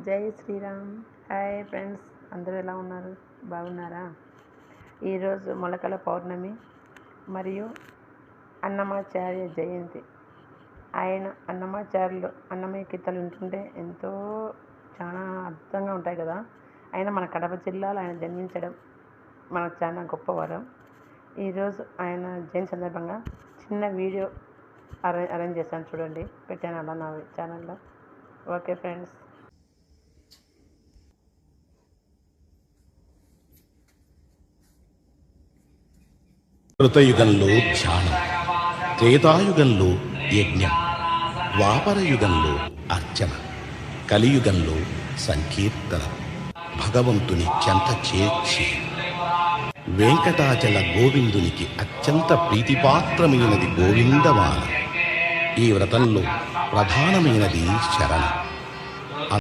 జై Sriram. Hi friends, అందరూ ఎలా ఉన్నారు? బాగున్నారా? ఈరోజు మొలకల పౌర్ణమి మరియు అన్నమాచార్య జయంతి. ఆయన అన్నమాచార్యులు అన్నమయ్య కీర్తనలు వింటుంటే చాలా అద్భుతంగా ఉంటాయి కదా. ఆయన మన కడప జిల్లాలో ఆయన జన్మించడం మనకు చాలా గొప్ప వరం. ఈరోజు ఆయన జయంతి సందర్భంగా చిన్న వీడియో అరేంజ్ చేశాను, చూడండి, పెట్టాను అలా నా ఛానల్లో. Okay friends. కృతయుగంలో ధ్యానం, త్రేతాయుగంలో యజ్ఞం, ద్వాపరయుగంలో అర్చన, కలియుగంలో సంకీర్తన. భగవంతుని చెంత చేర్చి వెంకటాచల గోవిందునికి అత్యంత ప్రీతిపాత్రమైనది గోవిందమాల. ఈ వ్రతంలో ప్రధానమైనది శరణం.